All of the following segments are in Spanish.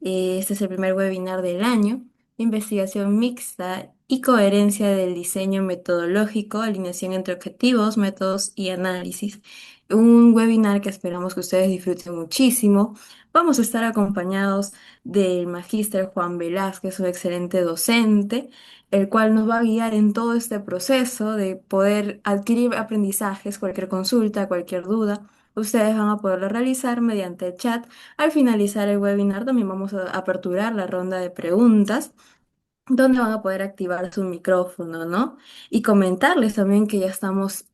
Este es el primer webinar del año. Investigación mixta y coherencia del diseño metodológico, alineación entre objetivos, métodos y análisis. Un webinar que esperamos que ustedes disfruten muchísimo. Vamos a estar acompañados del magíster Juan Velázquez, un excelente docente, el cual nos va a guiar en todo este proceso de poder adquirir aprendizajes, cualquier consulta, cualquier duda. Ustedes van a poderlo realizar mediante el chat. Al finalizar el webinar también vamos a aperturar la ronda de preguntas, donde van a poder activar su micrófono, ¿no? Y comentarles también que ya estamos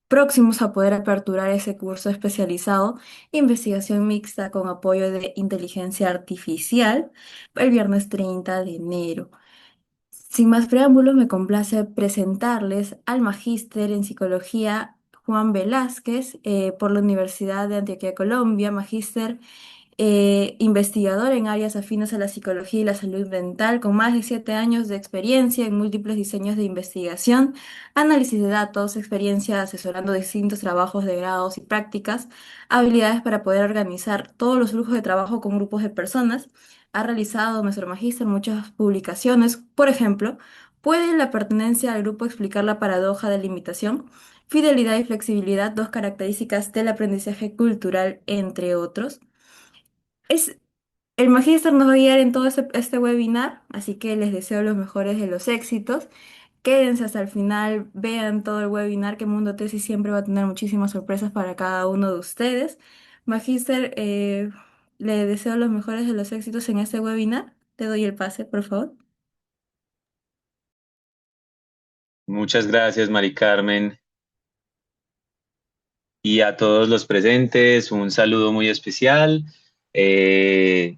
próximos a poder aperturar ese curso especializado, investigación mixta con apoyo de inteligencia artificial, el viernes 30 de enero. Sin más preámbulos, me complace presentarles al magíster en psicología Juan Velázquez por la Universidad de Antioquia, Colombia, magíster investigador en áreas afines a la psicología y la salud mental, con más de 7 años de experiencia en múltiples diseños de investigación, análisis de datos, experiencia asesorando distintos trabajos de grados y prácticas, habilidades para poder organizar todos los flujos de trabajo con grupos de personas. Ha realizado nuestro magíster muchas publicaciones, por ejemplo, ¿puede la pertenencia al grupo explicar la paradoja de la imitación? Fidelidad y flexibilidad, dos características del aprendizaje cultural, entre otros. Es, el magíster nos va a guiar en todo este webinar, así que les deseo los mejores de los éxitos. Quédense hasta el final, vean todo el webinar, que Mundo Tesis siempre va a tener muchísimas sorpresas para cada uno de ustedes. Magíster, le deseo los mejores de los éxitos en este webinar. Te doy el pase, por favor. Muchas gracias, Mari Carmen, y a todos los presentes, un saludo muy especial. Eh,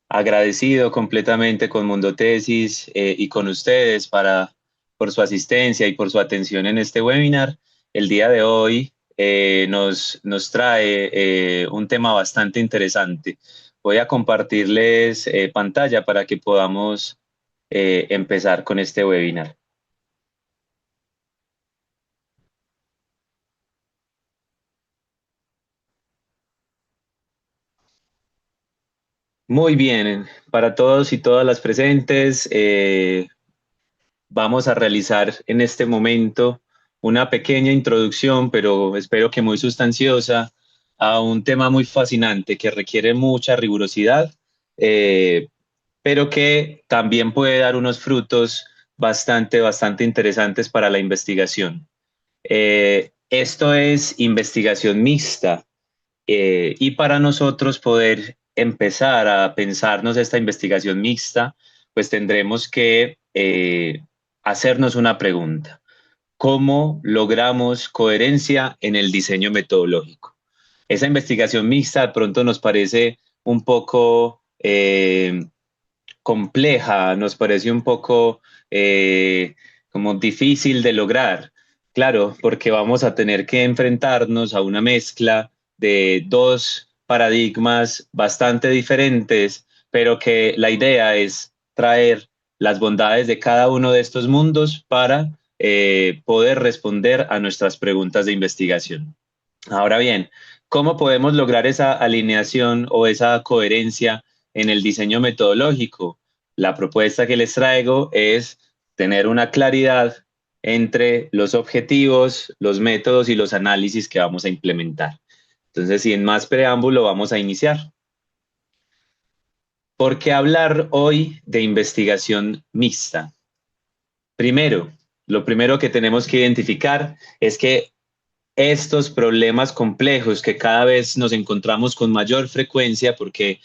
Agradecido completamente con Mundo Tesis y con ustedes por su asistencia y por su atención en este webinar. El día de hoy nos trae un tema bastante interesante. Voy a compartirles pantalla para que podamos empezar con este webinar. Muy bien, para todos y todas las presentes, vamos a realizar en este momento una pequeña introducción, pero espero que muy sustanciosa, a un tema muy fascinante que requiere mucha rigurosidad, eh, pero que también puede dar unos frutos bastante interesantes para la investigación. Esto es investigación mixta. Y para nosotros poder empezar a pensarnos esta investigación mixta, pues tendremos que hacernos una pregunta. ¿Cómo logramos coherencia en el diseño metodológico? Esa investigación mixta de pronto nos parece un poco compleja, nos parece un poco como difícil de lograr. Claro, porque vamos a tener que enfrentarnos a una mezcla de dos paradigmas bastante diferentes, pero que la idea es traer las bondades de cada uno de estos mundos para poder responder a nuestras preguntas de investigación. Ahora bien, ¿cómo podemos lograr esa alineación o esa coherencia en el diseño metodológico? La propuesta que les traigo es tener una claridad entre los objetivos, los métodos y los análisis que vamos a implementar. Entonces, sin más preámbulo, vamos a iniciar. ¿Por qué hablar hoy de investigación mixta? Primero, lo primero que tenemos que identificar es que estos problemas complejos que cada vez nos encontramos con mayor frecuencia porque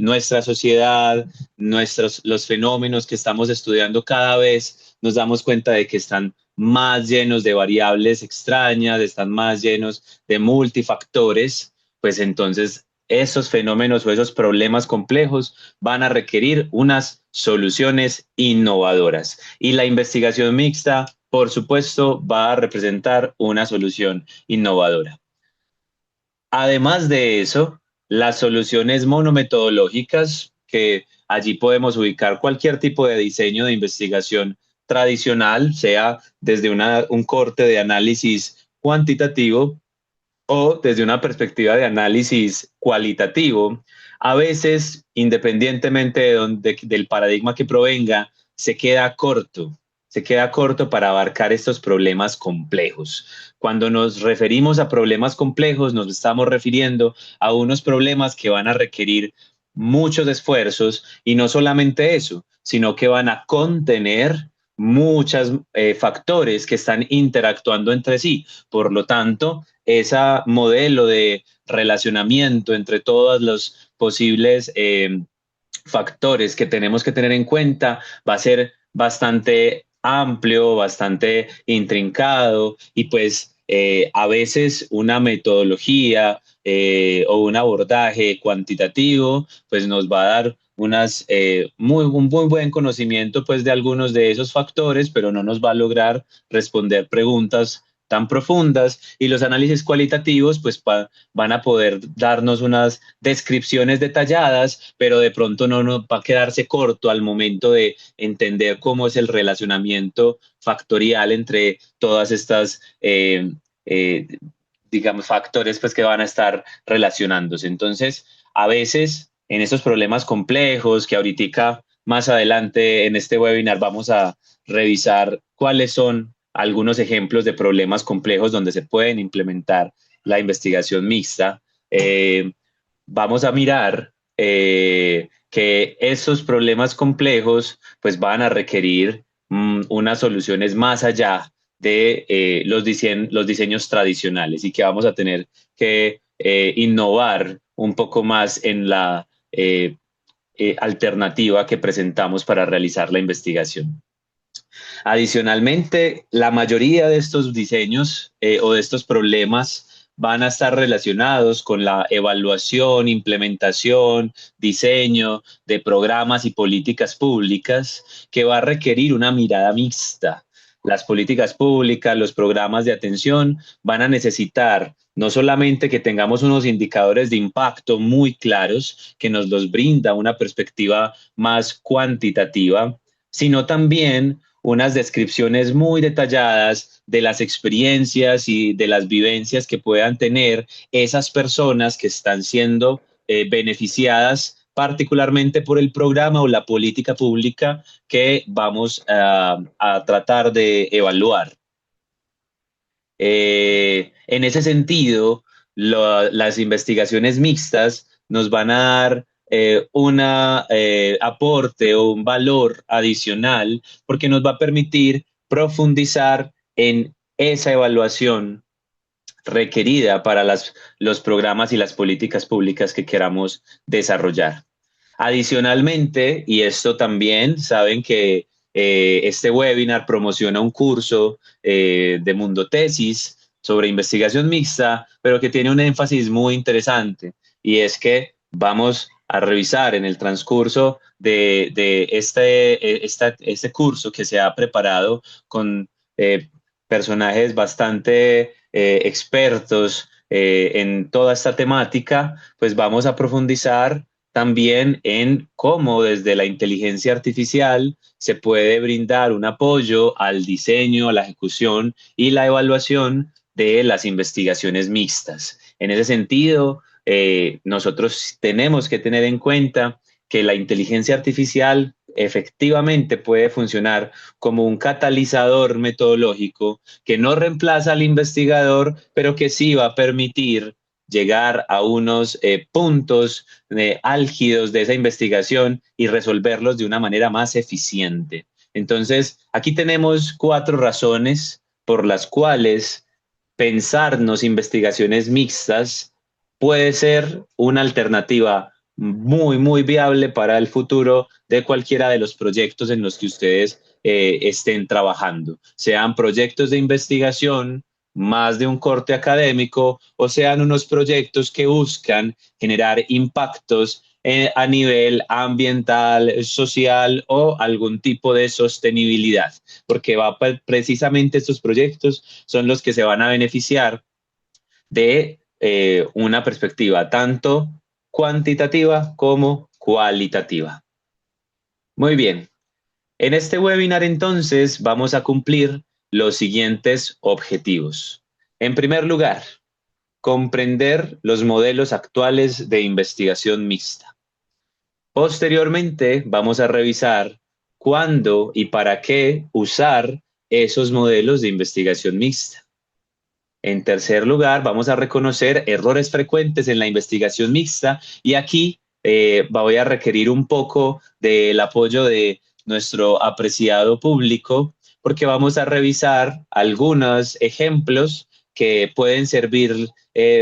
nuestra sociedad, los fenómenos que estamos estudiando cada vez nos damos cuenta de que están más llenos de variables extrañas, están más llenos de multifactores, pues entonces esos fenómenos o esos problemas complejos van a requerir unas soluciones innovadoras. Y la investigación mixta, por supuesto, va a representar una solución innovadora. Además de eso, las soluciones monometodológicas, que allí podemos ubicar cualquier tipo de diseño de investigación tradicional, sea desde un corte de análisis cuantitativo o desde una perspectiva de análisis cualitativo, a veces, independientemente del paradigma que provenga, se queda corto para abarcar estos problemas complejos. Cuando nos referimos a problemas complejos, nos estamos refiriendo a unos problemas que van a requerir muchos esfuerzos y no solamente eso, sino que van a contener muchos factores que están interactuando entre sí. Por lo tanto, ese modelo de relacionamiento entre todos los posibles factores que tenemos que tener en cuenta va a ser bastante amplio, bastante intrincado y pues a veces una metodología o un abordaje cuantitativo pues nos va a dar un muy buen conocimiento pues de algunos de esos factores, pero no nos va a lograr responder preguntas tan profundas y los análisis cualitativos pues van a poder darnos unas descripciones detalladas, pero de pronto no nos va a quedarse corto al momento de entender cómo es el relacionamiento factorial entre todas estas, eh, digamos, factores pues, que van a estar relacionándose. Entonces, a veces en estos problemas complejos que ahorita más adelante en este webinar vamos a revisar cuáles son algunos ejemplos de problemas complejos donde se pueden implementar la investigación mixta. Vamos a mirar que esos problemas complejos pues van a requerir unas soluciones más allá de los diseños tradicionales y que vamos a tener que innovar un poco más en la alternativa que presentamos para realizar la investigación. Adicionalmente, la mayoría de estos diseños o de estos problemas van a estar relacionados con la evaluación, implementación, diseño de programas y políticas públicas que va a requerir una mirada mixta. Las políticas públicas, los programas de atención van a necesitar no solamente que tengamos unos indicadores de impacto muy claros, que nos los brinda una perspectiva más cuantitativa, sino también unas descripciones muy detalladas de las experiencias y de las vivencias que puedan tener esas personas que están siendo beneficiadas particularmente por el programa o la política pública que vamos a tratar de evaluar. En ese sentido, las investigaciones mixtas nos van a dar un aporte o un valor adicional porque nos va a permitir profundizar en esa evaluación requerida para los programas y las políticas públicas que queramos desarrollar. Adicionalmente, y esto también, saben que este webinar promociona un curso de Mundo Tesis sobre investigación mixta, pero que tiene un énfasis muy interesante, y es que vamos a revisar en el transcurso de este curso que se ha preparado con personajes bastante expertos en toda esta temática, pues vamos a profundizar también en cómo desde la inteligencia artificial se puede brindar un apoyo al diseño, a la ejecución y la evaluación de las investigaciones mixtas. En ese sentido, nosotros tenemos que tener en cuenta que la inteligencia artificial efectivamente puede funcionar como un catalizador metodológico que no reemplaza al investigador, pero que sí va a permitir llegar a unos puntos álgidos de esa investigación y resolverlos de una manera más eficiente. Entonces, aquí tenemos 4 razones por las cuales pensarnos investigaciones mixtas puede ser una alternativa muy viable para el futuro de cualquiera de los proyectos en los que ustedes estén trabajando, sean proyectos de investigación más de un corte académico o sean unos proyectos que buscan generar impactos a nivel ambiental, social o algún tipo de sostenibilidad, porque precisamente estos proyectos son los que se van a beneficiar de una perspectiva tanto cuantitativa como cualitativa. Muy bien. En este webinar entonces vamos a cumplir los siguientes objetivos. En primer lugar, comprender los modelos actuales de investigación mixta. Posteriormente, vamos a revisar cuándo y para qué usar esos modelos de investigación mixta. En tercer lugar, vamos a reconocer errores frecuentes en la investigación mixta y aquí voy a requerir un poco del apoyo de nuestro apreciado público porque vamos a revisar algunos ejemplos que pueden servir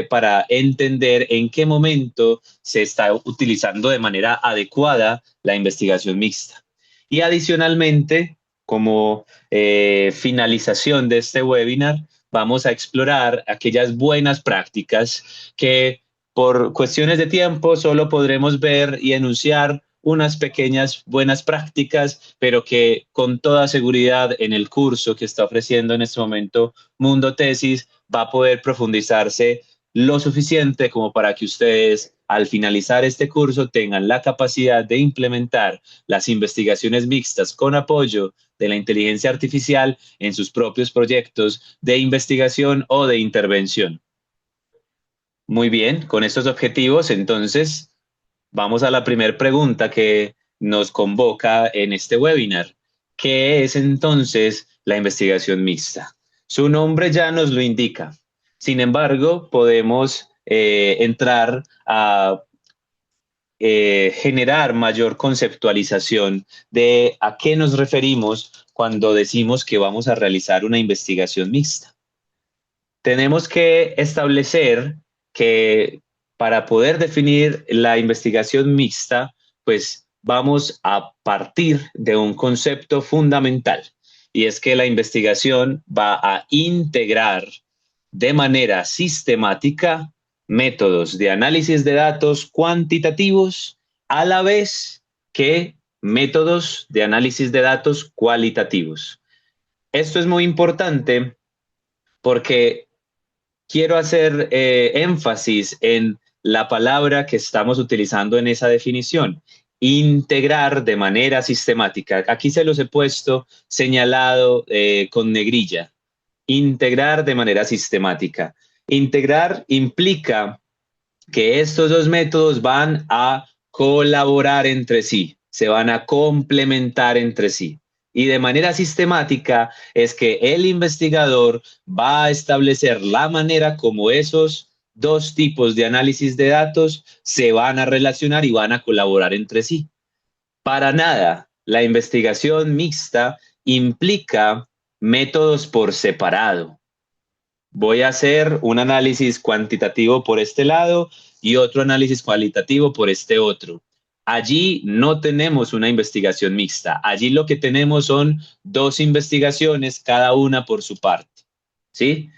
para entender en qué momento se está utilizando de manera adecuada la investigación mixta. Y adicionalmente, como finalización de este webinar, vamos a explorar aquellas buenas prácticas que por cuestiones de tiempo solo podremos ver y enunciar unas pequeñas buenas prácticas, pero que con toda seguridad en el curso que está ofreciendo en este momento Mundo Tesis va a poder profundizarse lo suficiente como para que ustedes al finalizar este curso tengan la capacidad de implementar las investigaciones mixtas con apoyo de la inteligencia artificial en sus propios proyectos de investigación o de intervención. Muy bien, con estos objetivos, entonces, vamos a la primera pregunta que nos convoca en este webinar. ¿Qué es entonces la investigación mixta? Su nombre ya nos lo indica. Sin embargo, podemos entrar a generar mayor conceptualización de a qué nos referimos cuando decimos que vamos a realizar una investigación mixta. Tenemos que establecer que para poder definir la investigación mixta, pues vamos a partir de un concepto fundamental, y es que la investigación va a integrar de manera sistemática métodos de análisis de datos cuantitativos a la vez que métodos de análisis de datos cualitativos. Esto es muy importante porque quiero hacer énfasis en la palabra que estamos utilizando en esa definición, integrar de manera sistemática. Aquí se los he puesto señalado con negrilla. Integrar de manera sistemática. Integrar implica que estos dos métodos van a colaborar entre sí, se van a complementar entre sí. Y de manera sistemática es que el investigador va a establecer la manera como esos dos tipos de análisis de datos se van a relacionar y van a colaborar entre sí. Para nada, la investigación mixta implica métodos por separado. Voy a hacer un análisis cuantitativo por este lado y otro análisis cualitativo por este otro. Allí no tenemos una investigación mixta. Allí lo que tenemos son dos investigaciones, cada una por su parte. ¿Sí?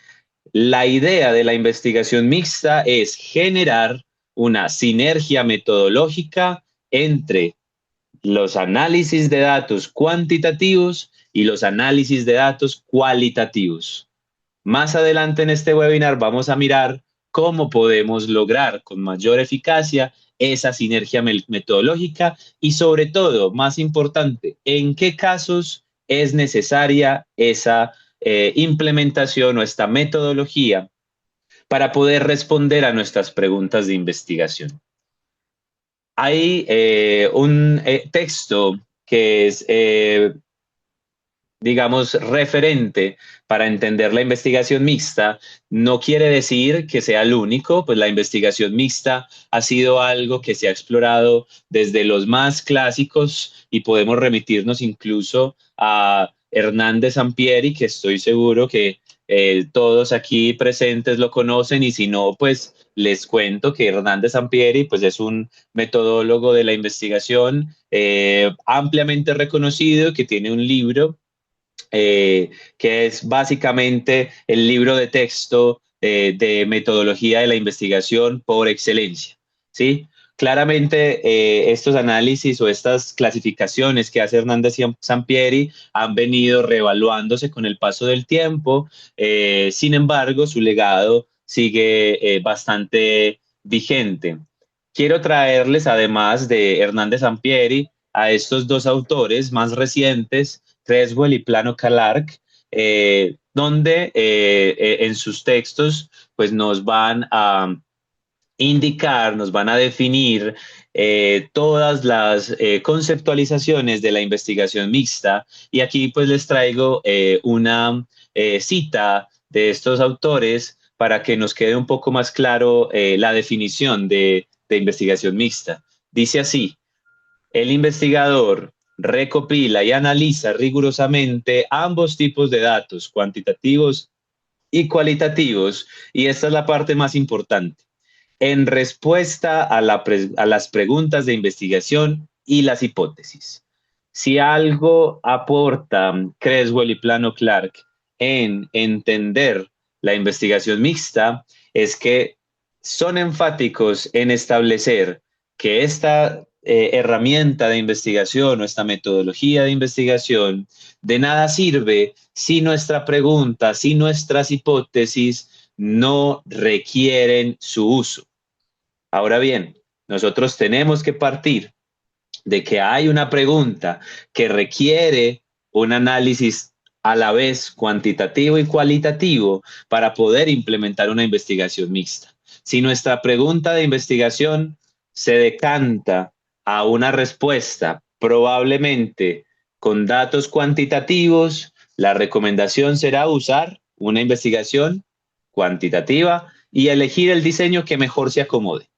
La idea de la investigación mixta es generar una sinergia metodológica entre los análisis de datos cuantitativos y los análisis de datos cualitativos. Más adelante en este webinar vamos a mirar cómo podemos lograr con mayor eficacia esa sinergia metodológica y sobre todo, más importante, en qué casos es necesaria esa implementación o esta metodología para poder responder a nuestras preguntas de investigación. Hay un texto que es digamos, referente para entender la investigación mixta. No quiere decir que sea el único, pues la investigación mixta ha sido algo que se ha explorado desde los más clásicos y podemos remitirnos incluso a Hernández Sampieri, que estoy seguro que todos aquí presentes lo conocen, y si no, pues les cuento que Hernández Sampieri pues es un metodólogo de la investigación ampliamente reconocido, que tiene un libro que es básicamente el libro de texto de metodología de la investigación por excelencia, ¿sí? Claramente estos análisis o estas clasificaciones que hace Hernández Sampieri han venido reevaluándose con el paso del tiempo, sin embargo su legado sigue bastante vigente. Quiero traerles, además de Hernández Sampieri, a estos dos autores más recientes, Creswell y Plano Clark, donde en sus textos pues nos van a indicar, nos van a definir todas las conceptualizaciones de la investigación mixta. Y aquí pues les traigo una cita de estos autores para que nos quede un poco más claro la definición de investigación mixta. Dice así: el investigador recopila y analiza rigurosamente ambos tipos de datos, cuantitativos y cualitativos, y esta es la parte más importante, en respuesta a las preguntas de investigación y las hipótesis. Si algo aporta Creswell y Plano Clark en entender la investigación mixta, es que son enfáticos en establecer que esta herramienta de investigación o esta metodología de investigación de nada sirve si nuestra pregunta, si nuestras hipótesis no requieren su uso. Ahora bien, nosotros tenemos que partir de que hay una pregunta que requiere un análisis a la vez cuantitativo y cualitativo para poder implementar una investigación mixta. Si nuestra pregunta de investigación se decanta a una respuesta probablemente con datos cuantitativos, la recomendación será usar una investigación cuantitativa y elegir el diseño que mejor se acomode.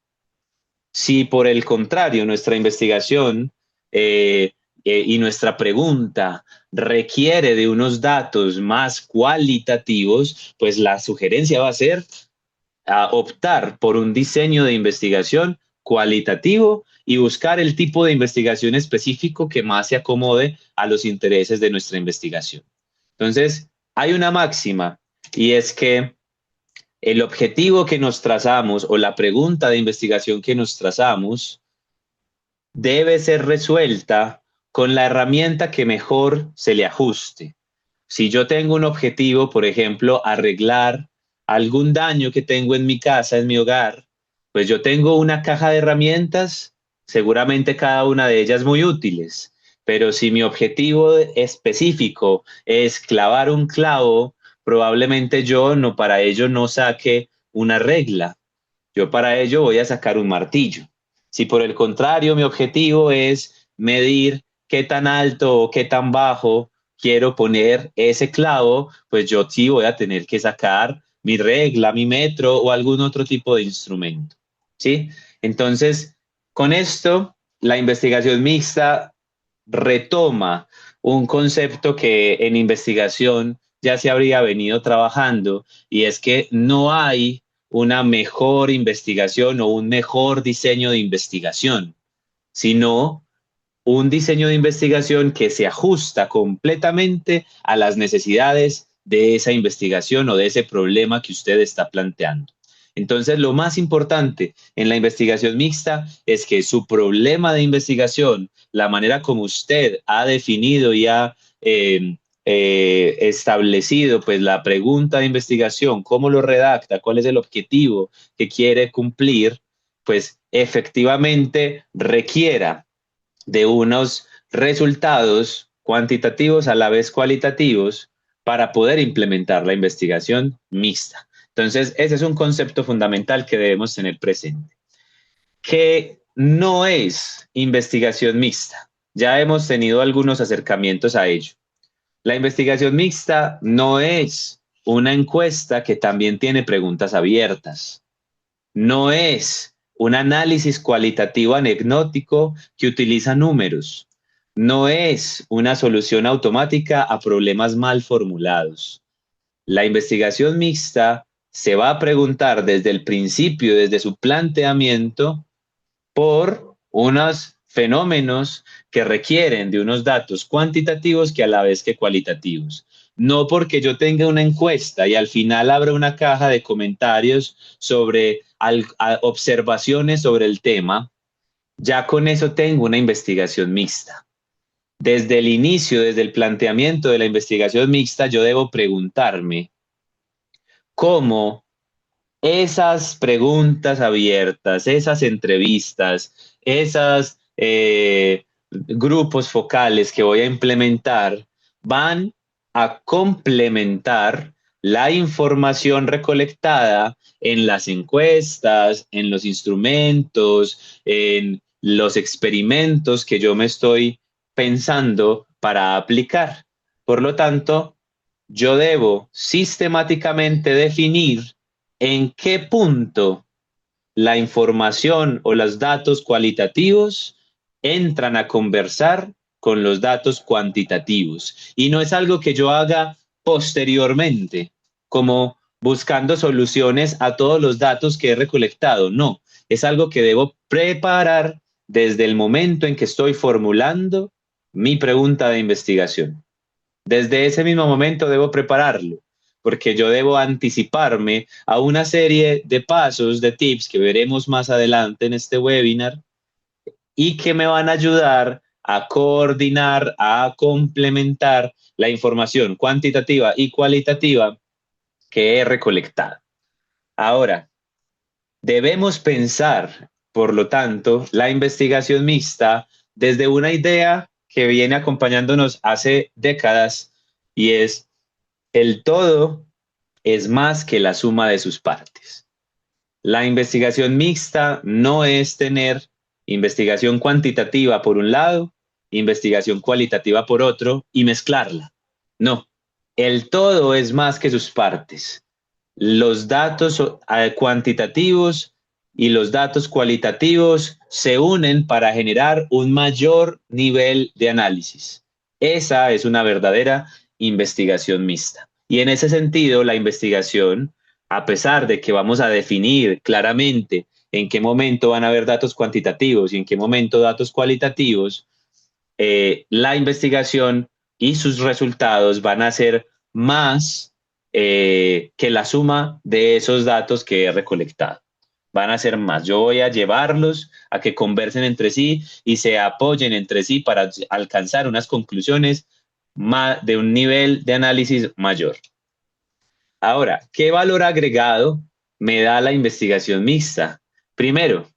Si por el contrario nuestra investigación y nuestra pregunta requiere de unos datos más cualitativos, pues la sugerencia va a ser optar por un diseño de investigación cualitativo y buscar el tipo de investigación específico que más se acomode a los intereses de nuestra investigación. Entonces, hay una máxima y es que el objetivo que nos trazamos o la pregunta de investigación que nos trazamos debe ser resuelta con la herramienta que mejor se le ajuste. Si yo tengo un objetivo, por ejemplo, arreglar algún daño que tengo en mi casa, en mi hogar, pues yo tengo una caja de herramientas, seguramente cada una de ellas muy útiles, pero si mi objetivo específico es clavar un clavo, probablemente yo no para ello no saque una regla, yo para ello voy a sacar un martillo. Si por el contrario mi objetivo es medir qué tan alto o qué tan bajo quiero poner ese clavo, pues yo sí voy a tener que sacar mi regla, mi metro o algún otro tipo de instrumento. ¿Sí? Entonces, con esto, la investigación mixta retoma un concepto que en investigación ya se habría venido trabajando, y es que no hay una mejor investigación o un mejor diseño de investigación, sino un diseño de investigación que se ajusta completamente a las necesidades de esa investigación o de ese problema que usted está planteando. Entonces, lo más importante en la investigación mixta es que su problema de investigación, la manera como usted ha definido y ha establecido pues la pregunta de investigación, cómo lo redacta, cuál es el objetivo que quiere cumplir, pues efectivamente requiera de unos resultados cuantitativos a la vez cualitativos para poder implementar la investigación mixta. Entonces, ese es un concepto fundamental que debemos tener presente. ¿Qué no es investigación mixta? Ya hemos tenido algunos acercamientos a ello. La investigación mixta no es una encuesta que también tiene preguntas abiertas. No es un análisis cualitativo anecdótico que utiliza números. No es una solución automática a problemas mal formulados. La investigación mixta se va a preguntar desde el principio, desde su planteamiento, por unos fenómenos que requieren de unos datos cuantitativos que a la vez que cualitativos. No porque yo tenga una encuesta y al final abra una caja de comentarios sobre observaciones sobre el tema, ya con eso tengo una investigación mixta. Desde el inicio, desde el planteamiento de la investigación mixta, yo debo preguntarme cómo esas preguntas abiertas, esas entrevistas, esos grupos focales que voy a implementar van a complementar la información recolectada en las encuestas, en los instrumentos, en los experimentos que yo me estoy pensando para aplicar. Por lo tanto, yo debo sistemáticamente definir en qué punto la información o los datos cualitativos entran a conversar con los datos cuantitativos. Y no es algo que yo haga posteriormente, como buscando soluciones a todos los datos que he recolectado. No, es algo que debo preparar desde el momento en que estoy formulando mi pregunta de investigación. Desde ese mismo momento debo prepararlo, porque yo debo anticiparme a una serie de pasos, de tips que veremos más adelante en este webinar y que me van a ayudar a coordinar, a complementar la información cuantitativa y cualitativa que he recolectado. Ahora, debemos pensar, por lo tanto, la investigación mixta desde una idea que viene acompañándonos hace décadas y es el todo es más que la suma de sus partes. La investigación mixta no es tener investigación cuantitativa por un lado, investigación cualitativa por otro y mezclarla. No, el todo es más que sus partes. Los datos cuantitativos y los datos cualitativos se unen para generar un mayor nivel de análisis. Esa es una verdadera investigación mixta. Y en ese sentido, la investigación, a pesar de que vamos a definir claramente en qué momento van a haber datos cuantitativos y en qué momento datos cualitativos, la investigación y sus resultados van a ser más que la suma de esos datos que he recolectado. Van a ser más. Yo voy a llevarlos a que conversen entre sí y se apoyen entre sí para alcanzar unas conclusiones de un nivel de análisis mayor. Ahora, ¿qué valor agregado me da la investigación mixta? Primero,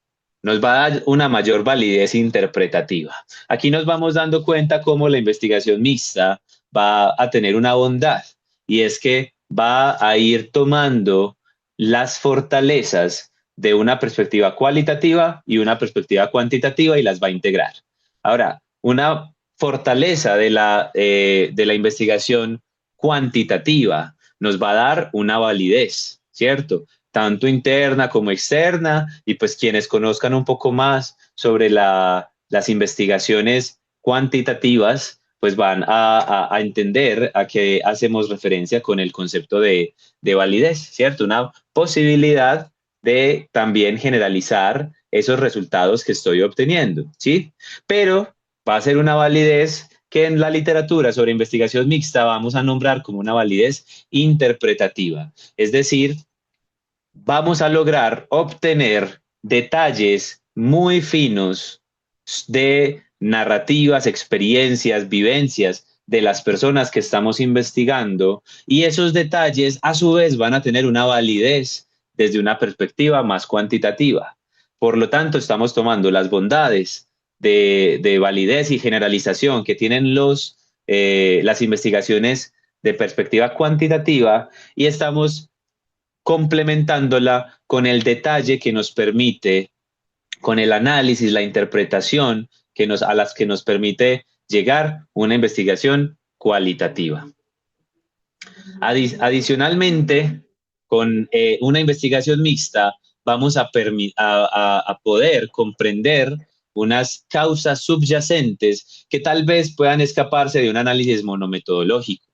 nos va a dar una mayor validez interpretativa. Aquí nos vamos dando cuenta cómo la investigación mixta va a tener una bondad y es que va a ir tomando las fortalezas de una perspectiva cualitativa y una perspectiva cuantitativa y las va a integrar. Ahora, una fortaleza de la investigación cuantitativa nos va a dar una validez, ¿cierto? Tanto interna como externa, y pues quienes conozcan un poco más sobre las investigaciones cuantitativas, pues van a entender a qué hacemos referencia con el concepto de validez, ¿cierto? Una posibilidad de también generalizar esos resultados que estoy obteniendo, ¿sí? Pero va a ser una validez que en la literatura sobre investigación mixta vamos a nombrar como una validez interpretativa. Es decir, vamos a lograr obtener detalles muy finos de narrativas, experiencias, vivencias de las personas que estamos investigando y esos detalles a su vez van a tener una validez desde una perspectiva más cuantitativa. Por lo tanto, estamos tomando las bondades de validez y generalización que tienen las investigaciones de perspectiva cuantitativa y estamos complementándola con el detalle que nos permite, con el análisis, la interpretación a las que nos permite llegar una investigación cualitativa. Adicionalmente, con una investigación mixta, vamos a poder comprender unas causas subyacentes que tal vez puedan escaparse de un análisis monometodológico.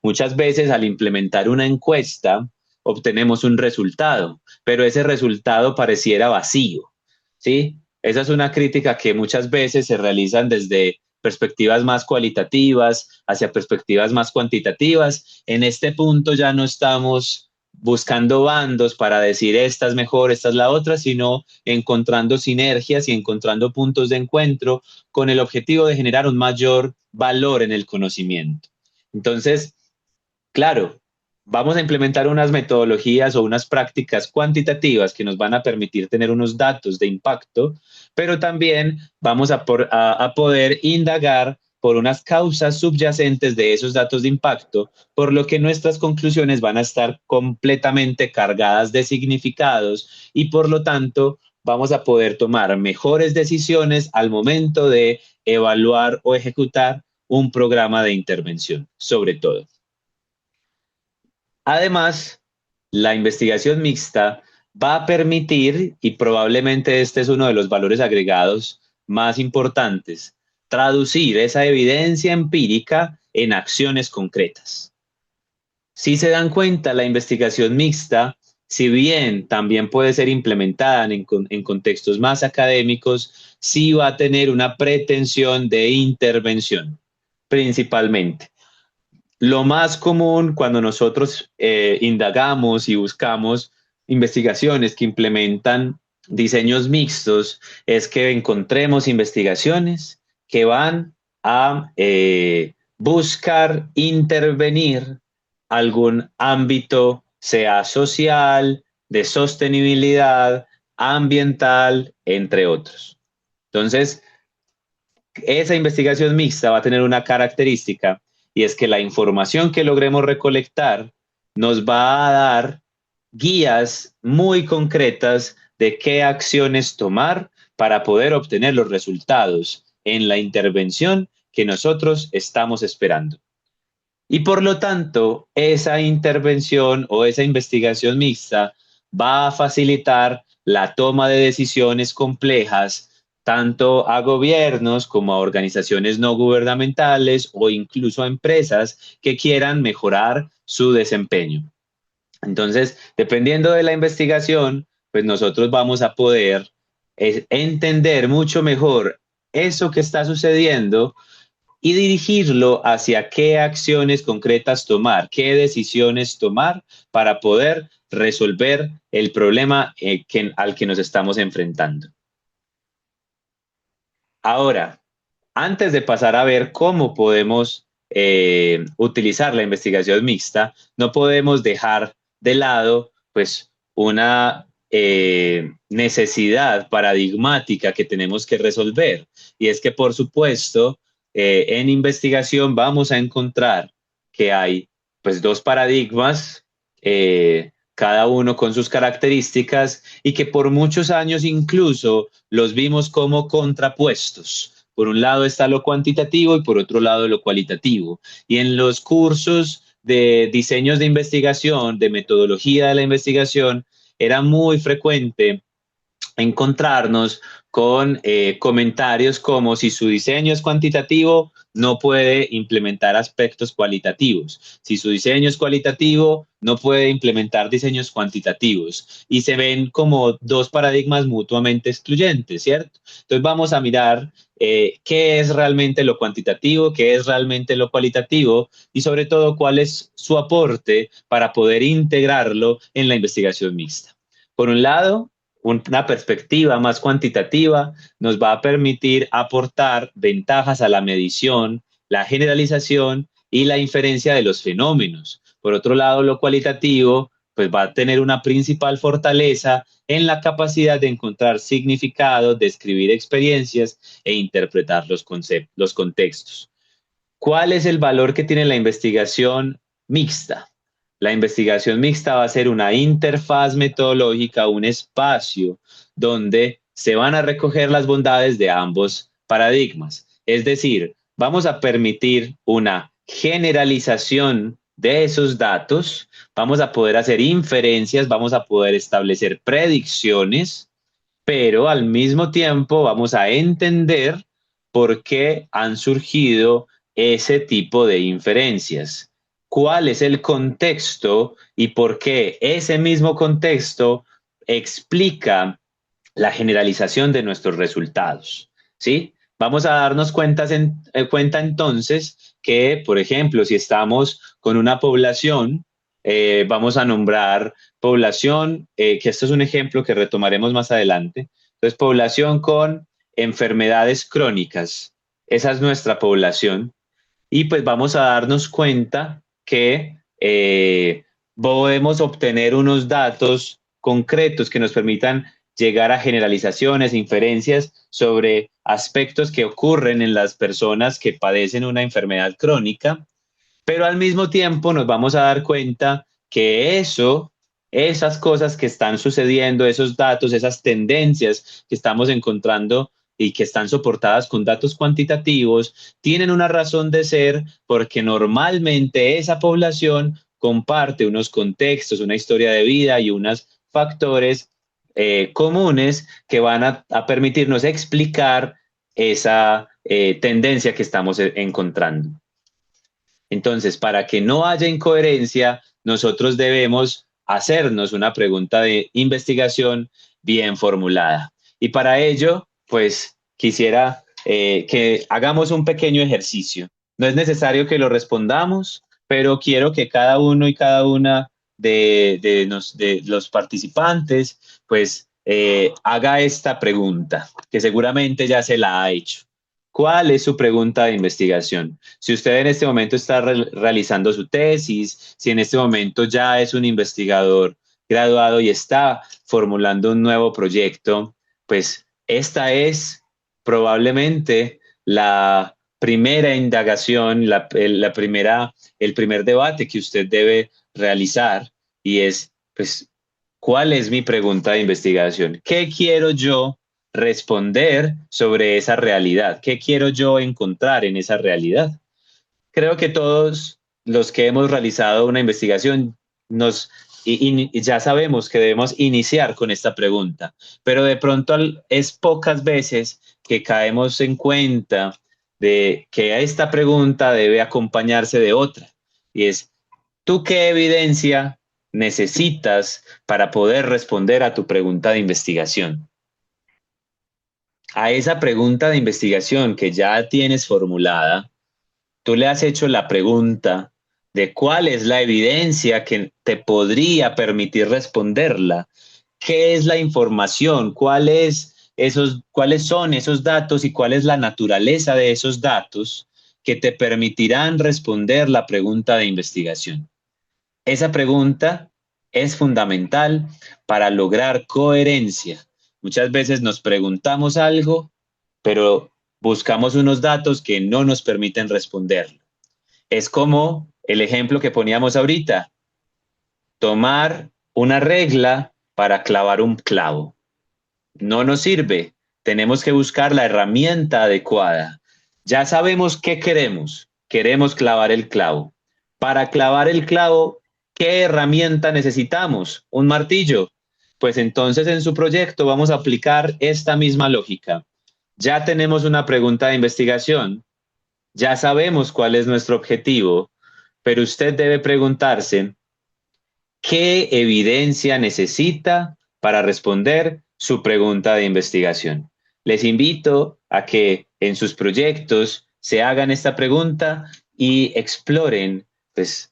Muchas veces al implementar una encuesta obtenemos un resultado, pero ese resultado pareciera vacío, ¿sí? Esa es una crítica que muchas veces se realizan desde perspectivas más cualitativas hacia perspectivas más cuantitativas. En este punto ya no estamos buscando bandos para decir esta es mejor, esta es la otra, sino encontrando sinergias y encontrando puntos de encuentro con el objetivo de generar un mayor valor en el conocimiento. Entonces, claro, vamos a implementar unas metodologías o unas prácticas cuantitativas que nos van a permitir tener unos datos de impacto, pero también vamos a poder indagar por unas causas subyacentes de esos datos de impacto, por lo que nuestras conclusiones van a estar completamente cargadas de significados y por lo tanto vamos a poder tomar mejores decisiones al momento de evaluar o ejecutar un programa de intervención, sobre todo. Además, la investigación mixta va a permitir, y probablemente este es uno de los valores agregados más importantes, traducir esa evidencia empírica en acciones concretas. Si se dan cuenta, la investigación mixta, si bien también puede ser implementada en contextos más académicos, sí va a tener una pretensión de intervención, principalmente. Lo más común cuando nosotros indagamos y buscamos investigaciones que implementan diseños mixtos es que encontremos investigaciones que van a buscar intervenir algún ámbito, sea social, de sostenibilidad, ambiental, entre otros. Entonces, esa investigación mixta va a tener una característica y es que la información que logremos recolectar nos va a dar guías muy concretas de qué acciones tomar para poder obtener los resultados en la intervención que nosotros estamos esperando. Y por lo tanto, esa intervención o esa investigación mixta va a facilitar la toma de decisiones complejas tanto a gobiernos como a organizaciones no gubernamentales o incluso a empresas que quieran mejorar su desempeño. Entonces, dependiendo de la investigación, pues nosotros vamos a poder entender mucho mejor eso que está sucediendo y dirigirlo hacia qué acciones concretas tomar, qué decisiones tomar para poder resolver el problema al que nos estamos enfrentando. Ahora, antes de pasar a ver cómo podemos utilizar la investigación mixta, no podemos dejar de lado pues una necesidad paradigmática que tenemos que resolver. Y es que, por supuesto, en investigación vamos a encontrar que hay pues dos paradigmas, cada uno con sus características y que por muchos años incluso los vimos como contrapuestos. Por un lado está lo cuantitativo y por otro lado lo cualitativo. Y en los cursos de diseños de investigación, de metodología de la investigación, era muy frecuente encontrarnos con comentarios como si su diseño es cuantitativo, no puede implementar aspectos cualitativos. Si su diseño es cualitativo, no puede implementar diseños cuantitativos. Y se ven como dos paradigmas mutuamente excluyentes, ¿cierto? Entonces vamos a mirar qué es realmente lo cuantitativo, qué es realmente lo cualitativo y sobre todo cuál es su aporte para poder integrarlo en la investigación mixta. Por un lado, una perspectiva más cuantitativa nos va a permitir aportar ventajas a la medición, la generalización y la inferencia de los fenómenos. Por otro lado, lo cualitativo pues va a tener una principal fortaleza en la capacidad de encontrar significados, describir experiencias e interpretar los conceptos, los contextos. ¿Cuál es el valor que tiene la investigación mixta? La investigación mixta va a ser una interfaz metodológica, un espacio donde se van a recoger las bondades de ambos paradigmas. Es decir, vamos a permitir una generalización de esos datos, vamos a poder hacer inferencias, vamos a poder establecer predicciones, pero al mismo tiempo vamos a entender por qué han surgido ese tipo de inferencias, cuál es el contexto y por qué ese mismo contexto explica la generalización de nuestros resultados, ¿sí? Vamos a darnos cuenta entonces que, por ejemplo, si estamos con una población, vamos a nombrar población, que esto es un ejemplo que retomaremos más adelante. Entonces, población con enfermedades crónicas, esa es nuestra población. Y pues vamos a darnos cuenta que podemos obtener unos datos concretos que nos permitan llegar a generalizaciones, inferencias sobre aspectos que ocurren en las personas que padecen una enfermedad crónica, pero al mismo tiempo nos vamos a dar cuenta que esas cosas que están sucediendo, esos datos, esas tendencias que estamos encontrando y que están soportadas con datos cuantitativos, tienen una razón de ser porque normalmente esa población comparte unos contextos, una historia de vida y unos factores comunes que van a permitirnos explicar esa tendencia que estamos encontrando. Entonces, para que no haya incoherencia, nosotros debemos hacernos una pregunta de investigación bien formulada. Y para ello, pues quisiera que hagamos un pequeño ejercicio. No es necesario que lo respondamos, pero quiero que cada uno y cada una de los participantes, pues haga esta pregunta, que seguramente ya se la ha hecho. ¿Cuál es su pregunta de investigación? Si usted en este momento está realizando su tesis, si en este momento ya es un investigador graduado y está formulando un nuevo proyecto, pues esta es probablemente la primera indagación, el primer debate que usted debe realizar y es, pues, ¿cuál es mi pregunta de investigación? ¿Qué quiero yo responder sobre esa realidad? ¿Qué quiero yo encontrar en esa realidad? Creo que todos los que hemos realizado una investigación y ya sabemos que debemos iniciar con esta pregunta, pero de pronto es pocas veces que caemos en cuenta de que esta pregunta debe acompañarse de otra, y es, ¿tú qué evidencia necesitas para poder responder a tu pregunta de investigación? A esa pregunta de investigación que ya tienes formulada, tú le has hecho la pregunta de cuál es la evidencia que te podría permitir responderla, qué es la información, cuáles son esos datos y cuál es la naturaleza de esos datos que te permitirán responder la pregunta de investigación. Esa pregunta es fundamental para lograr coherencia. Muchas veces nos preguntamos algo, pero buscamos unos datos que no nos permiten responderlo. Es como el ejemplo que poníamos ahorita, tomar una regla para clavar un clavo. No nos sirve, tenemos que buscar la herramienta adecuada. Ya sabemos qué queremos clavar el clavo. Para clavar el clavo, ¿qué herramienta necesitamos? Un martillo. Pues entonces en su proyecto vamos a aplicar esta misma lógica. Ya tenemos una pregunta de investigación, ya sabemos cuál es nuestro objetivo, pero usted debe preguntarse, ¿qué evidencia necesita para responder su pregunta de investigación? Les invito a que en sus proyectos se hagan esta pregunta y exploren, pues,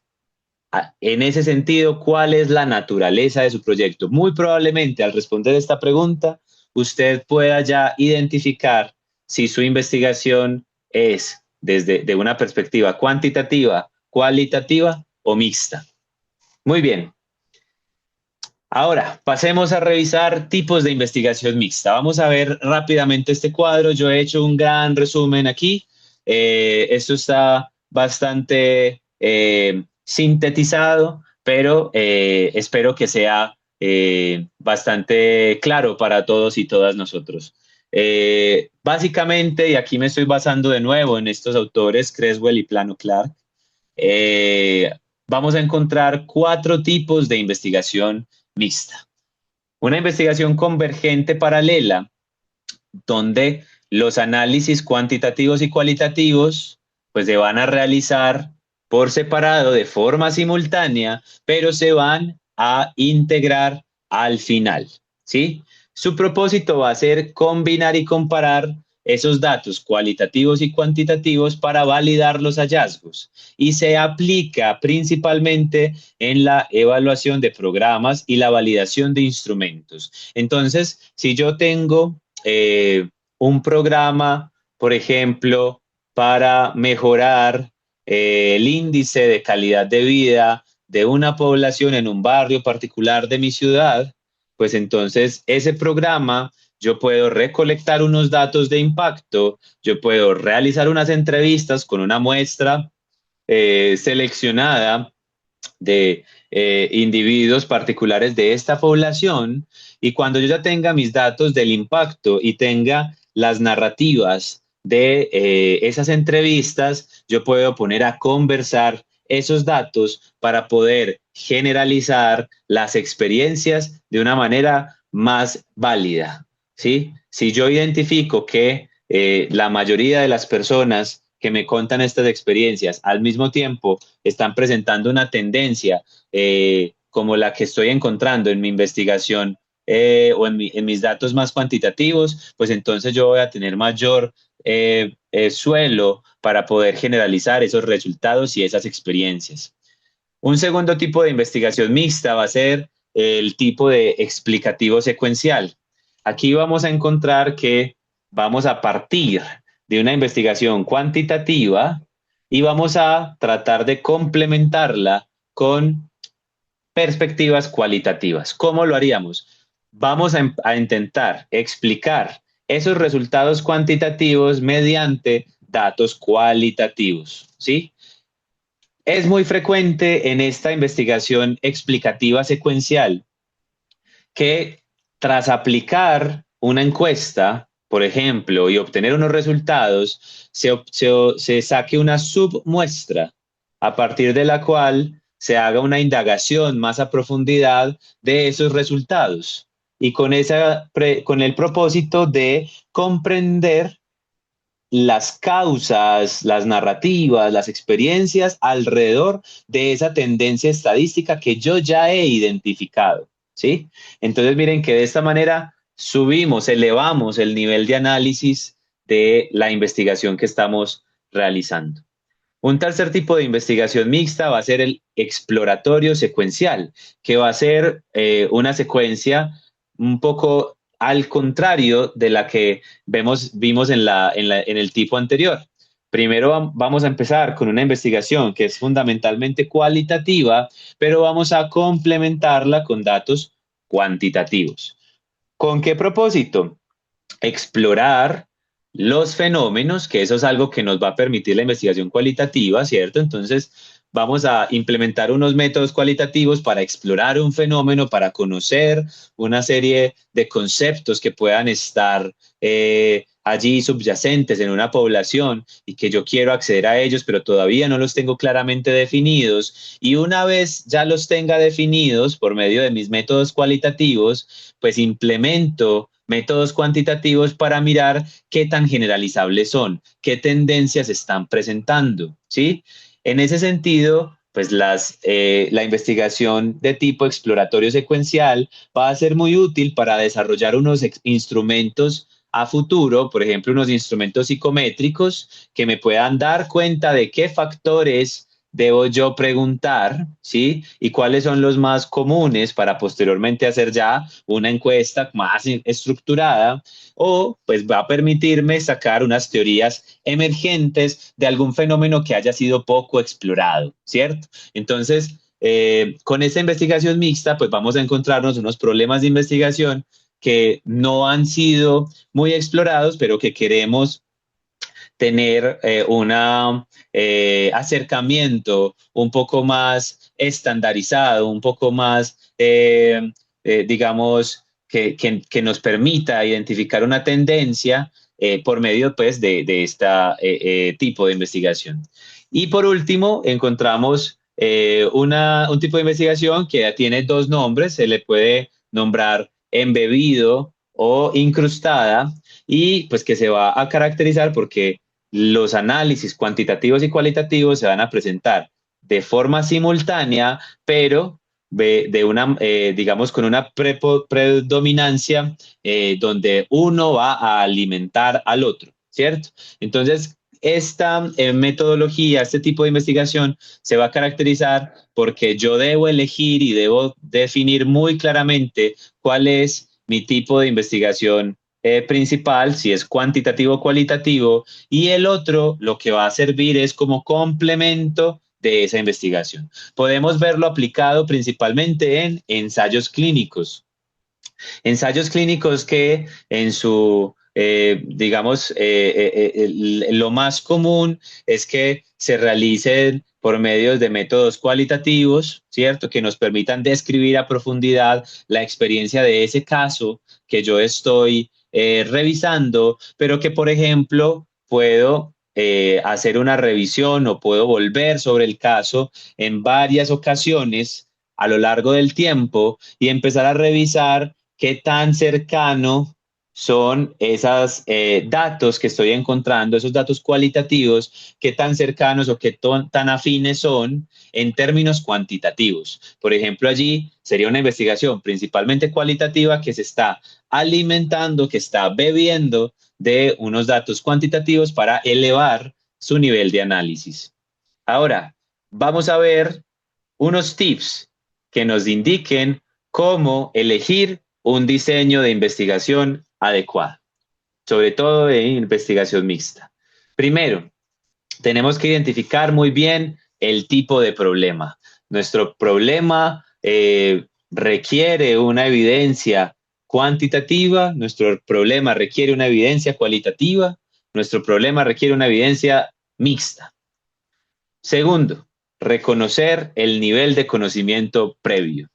en ese sentido, cuál es la naturaleza de su proyecto. Muy probablemente al responder esta pregunta, usted pueda ya identificar si su investigación es desde de una perspectiva cuantitativa, cualitativa o mixta. Muy bien. Ahora, pasemos a revisar tipos de investigación mixta. Vamos a ver rápidamente este cuadro. Yo he hecho un gran resumen aquí. Esto está bastante sintetizado, pero espero que sea bastante claro para todos y todas nosotros. Básicamente, y aquí me estoy basando de nuevo en estos autores, Creswell y Plano Clark, vamos a encontrar 4 tipos de investigación mixta. Una investigación convergente paralela, donde los análisis cuantitativos y cualitativos pues se van a realizar por separado de forma simultánea, pero se van a integrar al final, ¿sí? Su propósito va a ser combinar y comparar esos datos cualitativos y cuantitativos para validar los hallazgos y se aplica principalmente en la evaluación de programas y la validación de instrumentos. Entonces, si yo tengo un programa, por ejemplo, para mejorar el índice de calidad de vida de una población en un barrio particular de mi ciudad, pues entonces ese programa yo puedo recolectar unos datos de impacto, yo puedo realizar unas entrevistas con una muestra seleccionada de individuos particulares de esta población, y cuando yo ya tenga mis datos del impacto y tenga las narrativas de esas entrevistas, yo puedo poner a conversar esos datos para poder generalizar las experiencias de una manera más válida, ¿sí? Si yo identifico que la mayoría de las personas que me contan estas experiencias al mismo tiempo están presentando una tendencia como la que estoy encontrando en mi investigación o en mis datos más cuantitativos, pues entonces yo voy a tener mayor suelo para poder generalizar esos resultados y esas experiencias. Un segundo tipo de investigación mixta va a ser el tipo de explicativo secuencial. Aquí vamos a encontrar que vamos a partir de una investigación cuantitativa y vamos a tratar de complementarla con perspectivas cualitativas. ¿Cómo lo haríamos? Vamos a intentar explicar esos resultados cuantitativos mediante datos cualitativos, ¿sí? Es muy frecuente en esta investigación explicativa secuencial que tras aplicar una encuesta, por ejemplo, y obtener unos resultados, se saque una submuestra a partir de la cual se haga una indagación más a profundidad de esos resultados y con el propósito de comprender las causas, las narrativas, las experiencias alrededor de esa tendencia estadística que yo ya he identificado, ¿sí? Entonces miren que de esta manera subimos, elevamos el nivel de análisis de la investigación que estamos realizando. Un tercer tipo de investigación mixta va a ser el exploratorio secuencial, que va a ser una secuencia un poco al contrario de la que vimos en el tipo anterior. Primero vamos a empezar con una investigación que es fundamentalmente cualitativa, pero vamos a complementarla con datos cuantitativos. ¿Con qué propósito? Explorar los fenómenos, que eso es algo que nos va a permitir la investigación cualitativa, ¿cierto? Entonces, vamos a implementar unos métodos cualitativos para explorar un fenómeno, para conocer una serie de conceptos que puedan estar allí subyacentes en una población y que yo quiero acceder a ellos, pero todavía no los tengo claramente definidos. Y una vez ya los tenga definidos por medio de mis métodos cualitativos, pues implemento métodos cuantitativos para mirar qué tan generalizables son, qué tendencias están presentando, ¿sí? En ese sentido, pues la investigación de tipo exploratorio secuencial va a ser muy útil para desarrollar unos instrumentos a futuro, por ejemplo, unos instrumentos psicométricos que me puedan dar cuenta de qué factores debo yo preguntar, ¿sí? Y cuáles son los más comunes para posteriormente hacer ya una encuesta más estructurada, o pues va a permitirme sacar unas teorías emergentes de algún fenómeno que haya sido poco explorado, ¿cierto? Entonces, con esta investigación mixta, pues vamos a encontrarnos unos problemas de investigación que no han sido muy explorados, pero que queremos tener acercamiento un poco más estandarizado, un poco más, digamos, que nos permita identificar una tendencia por medio pues, de este tipo de investigación. Y por último, encontramos un tipo de investigación que tiene dos nombres, se le puede nombrar embebido o incrustada, y pues que se va a caracterizar porque los análisis cuantitativos y cualitativos se van a presentar de forma simultánea, pero digamos, con una predominancia donde uno va a alimentar al otro, ¿cierto? Entonces, esta metodología, este tipo de investigación se va a caracterizar porque yo debo elegir y debo definir muy claramente cuál es mi tipo de investigación principal, si es cuantitativo o cualitativo, y el otro lo que va a servir es como complemento de esa investigación. Podemos verlo aplicado principalmente en ensayos clínicos. Ensayos clínicos que en su, digamos, lo más común es que se realicen por medio de métodos cualitativos, ¿cierto? Que nos permitan describir a profundidad la experiencia de ese caso que yo estoy revisando, pero que, por ejemplo, puedo hacer una revisión o puedo volver sobre el caso en varias ocasiones a lo largo del tiempo y empezar a revisar qué tan cercano son esos datos que estoy encontrando, esos datos cualitativos, qué tan cercanos o qué tan afines son en términos cuantitativos. Por ejemplo, allí sería una investigación principalmente cualitativa que se está alimentando, que está bebiendo de unos datos cuantitativos para elevar su nivel de análisis. Ahora, vamos a ver unos tips que nos indiquen cómo elegir un diseño de investigación adecuado, sobre todo de investigación mixta. Primero, tenemos que identificar muy bien el tipo de problema. Nuestro problema requiere una evidencia cuantitativa, nuestro problema requiere una evidencia cualitativa, nuestro problema requiere una evidencia mixta. Segundo, reconocer el nivel de conocimiento previo.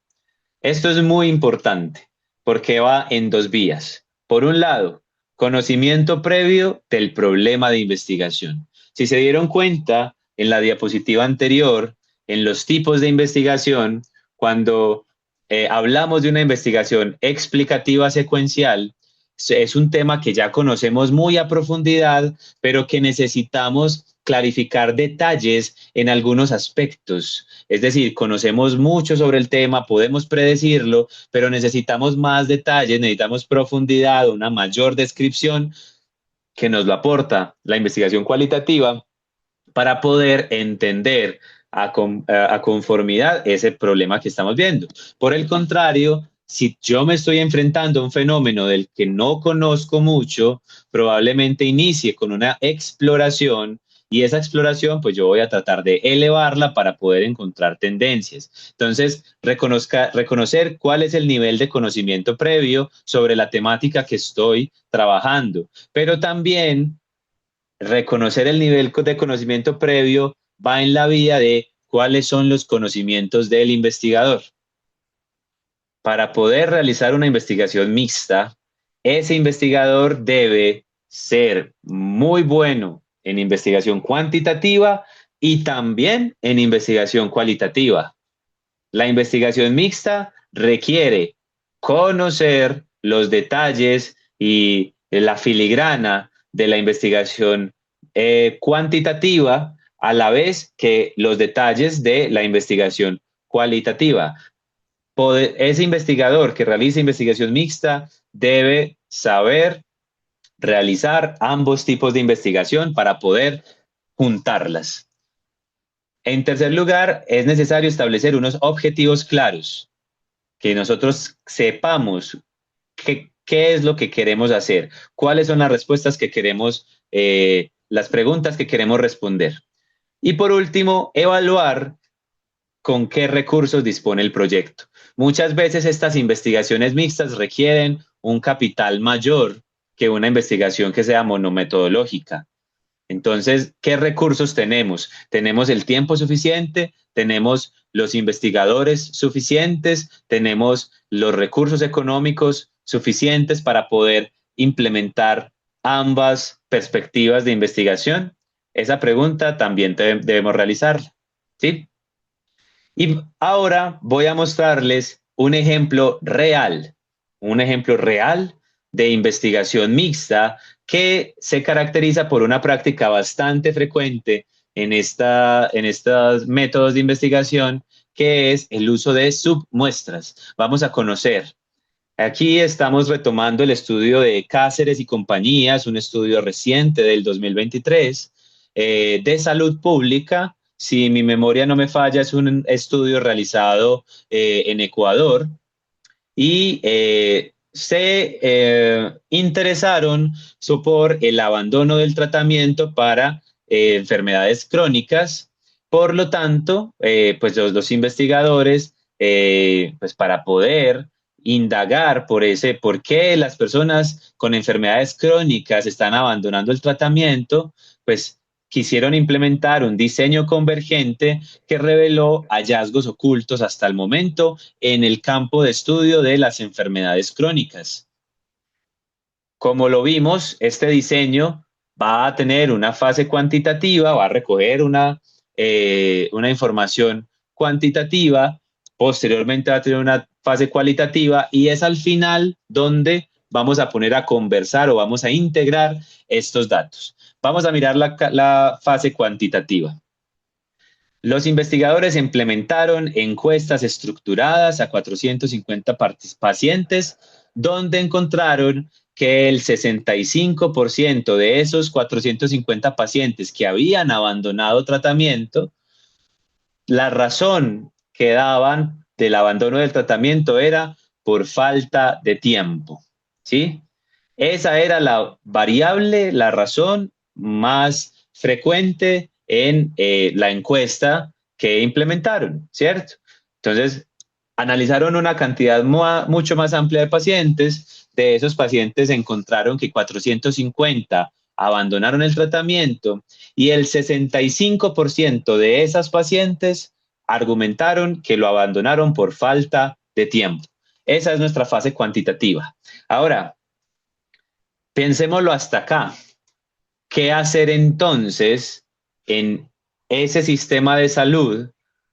Esto es muy importante porque va en dos vías. Por un lado, conocimiento previo del problema de investigación. Si se dieron cuenta en la diapositiva anterior, en los tipos de investigación, cuando hablamos de una investigación explicativa secuencial, es un tema que ya conocemos muy a profundidad, pero que necesitamos clarificar detalles en algunos aspectos. Es decir, conocemos mucho sobre el tema, podemos predecirlo, pero necesitamos más detalles, necesitamos profundidad, una mayor descripción que nos lo aporta la investigación cualitativa para poder entender a conformidad ese problema que estamos viendo. Por el contrario, si yo me estoy enfrentando a un fenómeno del que no conozco mucho, probablemente inicie con una exploración y esa exploración, pues yo voy a tratar de elevarla para poder encontrar tendencias. Entonces, reconocer cuál es el nivel de conocimiento previo sobre la temática que estoy trabajando, pero también reconocer el nivel de conocimiento previo va en la vía de cuáles son los conocimientos del investigador. Para poder realizar una investigación mixta, ese investigador debe ser muy bueno en investigación cuantitativa y también en investigación cualitativa. La investigación mixta requiere conocer los detalles y la filigrana de la investigación cuantitativa a la vez que los detalles de la investigación cualitativa. Ese investigador que realiza investigación mixta debe saber realizar ambos tipos de investigación para poder juntarlas. En tercer lugar, es necesario establecer unos objetivos claros, que nosotros sepamos qué es lo que queremos hacer, cuáles son las respuestas que queremos, las preguntas que queremos responder. Y por último, evaluar con qué recursos dispone el proyecto. Muchas veces estas investigaciones mixtas requieren un capital mayor que una investigación que sea monometodológica. Entonces, ¿qué recursos tenemos? Tenemos el tiempo suficiente, tenemos los investigadores suficientes, tenemos los recursos económicos suficientes para poder implementar ambas perspectivas de investigación. Esa pregunta también debemos realizarla, ¿sí? Y ahora voy a mostrarles un ejemplo real de investigación mixta que se caracteriza por una práctica bastante frecuente en estos métodos de investigación, que es el uso de submuestras. Vamos a conocer. Aquí estamos retomando el estudio de Cáceres y compañías, un estudio reciente del 2023 de salud pública. Si mi memoria no me falla, es un estudio realizado en Ecuador y se interesaron por el abandono del tratamiento para enfermedades crónicas. Por lo tanto, pues los investigadores, pues para poder indagar por qué las personas con enfermedades crónicas están abandonando el tratamiento, pues quisieron implementar un diseño convergente que reveló hallazgos ocultos hasta el momento en el campo de estudio de las enfermedades crónicas. Como lo vimos, este diseño va a tener una fase cuantitativa, va a recoger una información cuantitativa, posteriormente va a tener una fase cualitativa y es al final donde vamos a poner a conversar o vamos a integrar estos datos. Vamos a mirar la fase cuantitativa. Los investigadores implementaron encuestas estructuradas a 450 pacientes, donde encontraron que el 65% de esos 450 pacientes que habían abandonado tratamiento, la razón que daban del abandono del tratamiento era por falta de tiempo. ¿Sí? Esa era la variable, la razón más frecuente en la encuesta que implementaron, ¿cierto? Entonces, analizaron una cantidad mucho más amplia de pacientes. De esos pacientes encontraron que 450 abandonaron el tratamiento y el 65% de esas pacientes argumentaron que lo abandonaron por falta de tiempo. Esa es nuestra fase cuantitativa. Ahora, pensémoslo hasta acá. ¿Qué hacer entonces en ese sistema de salud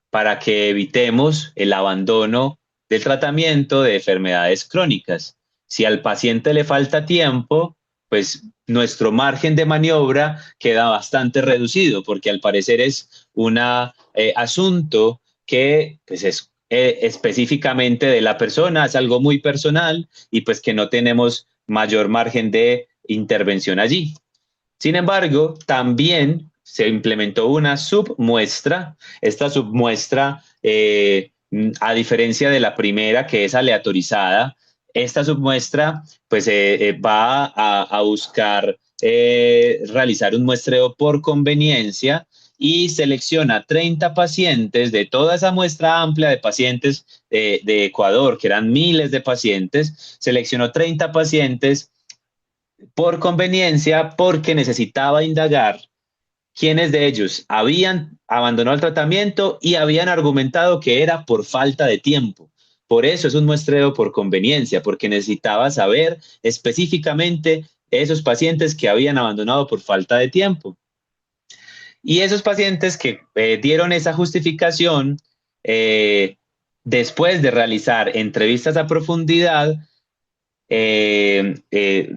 para que evitemos el abandono del tratamiento de enfermedades crónicas? Si al paciente le falta tiempo, pues nuestro margen de maniobra queda bastante reducido, porque al parecer es un asunto que pues es específicamente de la persona, es algo muy personal y pues que no tenemos mayor margen de intervención allí. Sin embargo, también se implementó una submuestra. Esta submuestra, a diferencia de la primera, que es aleatorizada, esta submuestra pues, va a buscar realizar un muestreo por conveniencia y selecciona 30 pacientes de toda esa muestra amplia de pacientes de Ecuador, que eran miles de pacientes, seleccionó 30 pacientes por conveniencia porque necesitaba indagar quiénes de ellos habían abandonado el tratamiento y habían argumentado que era por falta de tiempo. Por eso es un muestreo por conveniencia, porque necesitaba saber específicamente esos pacientes que habían abandonado por falta de tiempo. Y esos pacientes que dieron esa justificación, después de realizar entrevistas a profundidad,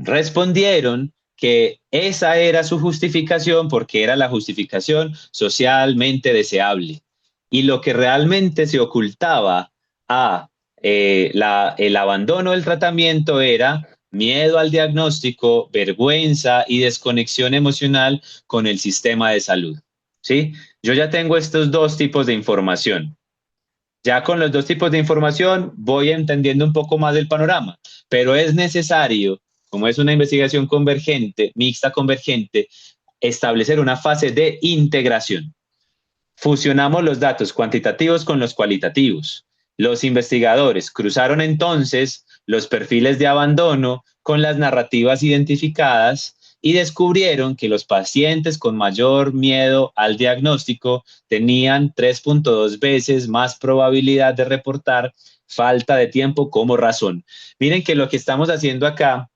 respondieron que esa era su justificación porque era la justificación socialmente deseable. Y lo que realmente se ocultaba a el abandono del tratamiento era miedo al diagnóstico, vergüenza y desconexión emocional con el sistema de salud. ¿Sí? Yo ya tengo estos dos tipos de información. Ya con los dos tipos de información voy entendiendo un poco más del panorama, pero es necesario, como es una investigación convergente, mixta convergente, establecer una fase de integración. Fusionamos los datos cuantitativos con los cualitativos. Los investigadores cruzaron entonces los perfiles de abandono con las narrativas identificadas y descubrieron que los pacientes con mayor miedo al diagnóstico tenían 3.2 veces más probabilidad de reportar falta de tiempo como razón. Miren que lo que estamos haciendo acá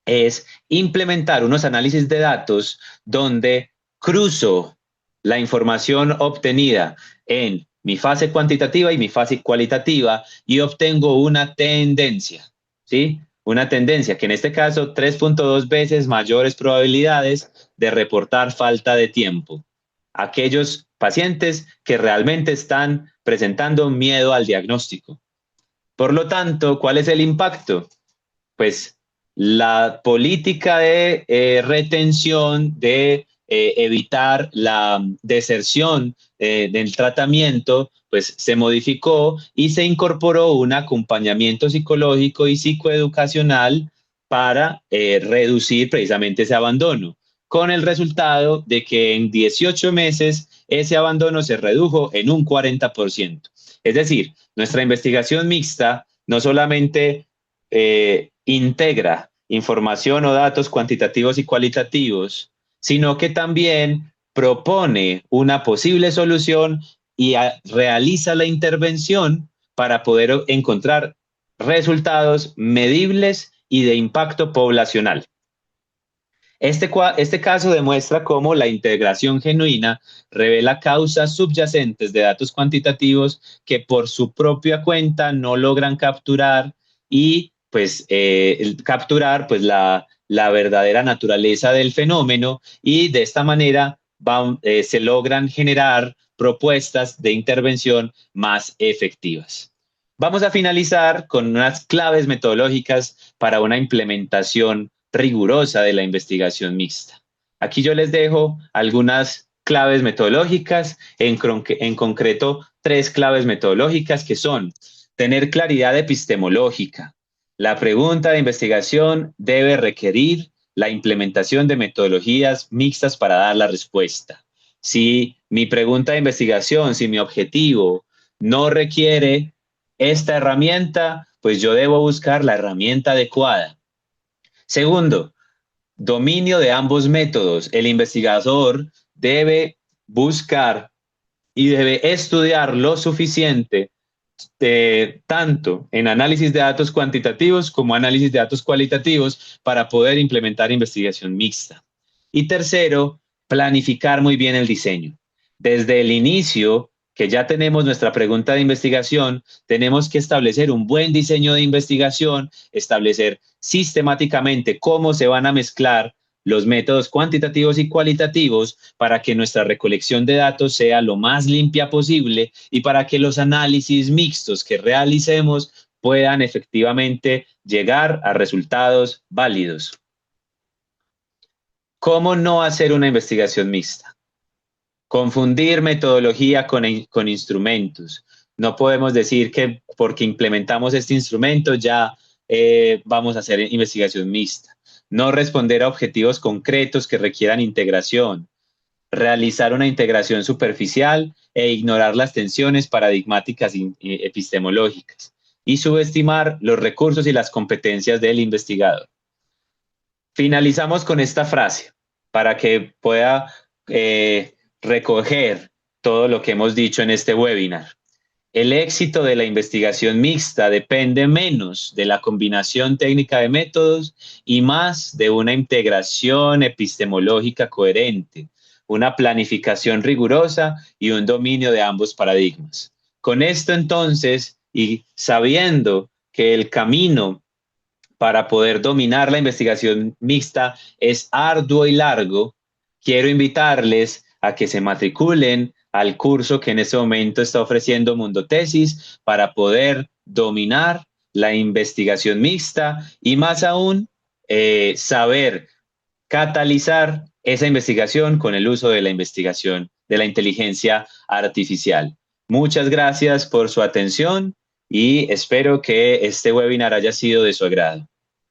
es implementar unos análisis de datos donde cruzo la información obtenida en mi fase cuantitativa y mi fase cualitativa y obtengo una tendencia, ¿sí? Una tendencia que en este caso 3.2 veces mayores probabilidades de reportar falta de tiempo. Aquellos pacientes que realmente están presentando miedo al diagnóstico. Por lo tanto, ¿cuál es el impacto? Pues la política de retención, de evitar la deserción del tratamiento, pues se modificó y se incorporó un acompañamiento psicológico y psicoeducacional para reducir precisamente ese abandono, con el resultado de que en 18 meses ese abandono se redujo en un 40%. Es decir, nuestra investigación mixta no solamente integra información o datos cuantitativos y cualitativos, sino que también propone una posible solución y realiza la intervención para poder encontrar resultados medibles y de impacto poblacional. Este caso demuestra cómo la integración genuina revela causas subyacentes de datos cuantitativos que por su propia cuenta no logran capturar y pues capturar pues la verdadera naturaleza del fenómeno, y de esta manera se logran generar propuestas de intervención más efectivas. Vamos a finalizar con unas claves metodológicas para una implementación rigurosa de la investigación mixta. Aquí yo les dejo algunas claves metodológicas, en concreto 3 claves metodológicas, que son: tener claridad epistemológica. La pregunta de investigación debe requerir la implementación de metodologías mixtas para dar la respuesta. Si mi pregunta de investigación, si mi objetivo no requiere esta herramienta, pues yo debo buscar la herramienta adecuada. Segundo, dominio de ambos métodos. El investigador debe buscar y debe estudiar lo suficiente, tanto en análisis de datos cuantitativos como análisis de datos cualitativos, para poder implementar investigación mixta. Y tercero, planificar muy bien el diseño. Desde el inicio, que ya tenemos nuestra pregunta de investigación, tenemos que establecer un buen diseño de investigación, establecer sistemáticamente cómo se van a mezclar los métodos cuantitativos y cualitativos para que nuestra recolección de datos sea lo más limpia posible y para que los análisis mixtos que realicemos puedan efectivamente llegar a resultados válidos. ¿Cómo no hacer una investigación mixta? Confundir metodología con instrumentos. No podemos decir que porque implementamos este instrumento ya vamos a hacer investigación mixta. No responder a objetivos concretos que requieran integración. Realizar una integración superficial e ignorar las tensiones paradigmáticas epistemológicas. Y subestimar los recursos y las competencias del investigador. Finalizamos con esta frase para que pueda recoger todo lo que hemos dicho en este webinar. El éxito de la investigación mixta depende menos de la combinación técnica de métodos y más de una integración epistemológica coherente, una planificación rigurosa y un dominio de ambos paradigmas. Con esto entonces, y sabiendo que el camino para poder dominar la investigación mixta es arduo y largo, quiero invitarles a que se matriculen al curso que en este momento está ofreciendo Mundo Tesis para poder dominar la investigación mixta y, más aún, saber catalizar esa investigación con el uso de la investigación de la inteligencia artificial. Muchas gracias por su atención y espero que este webinar haya sido de su agrado.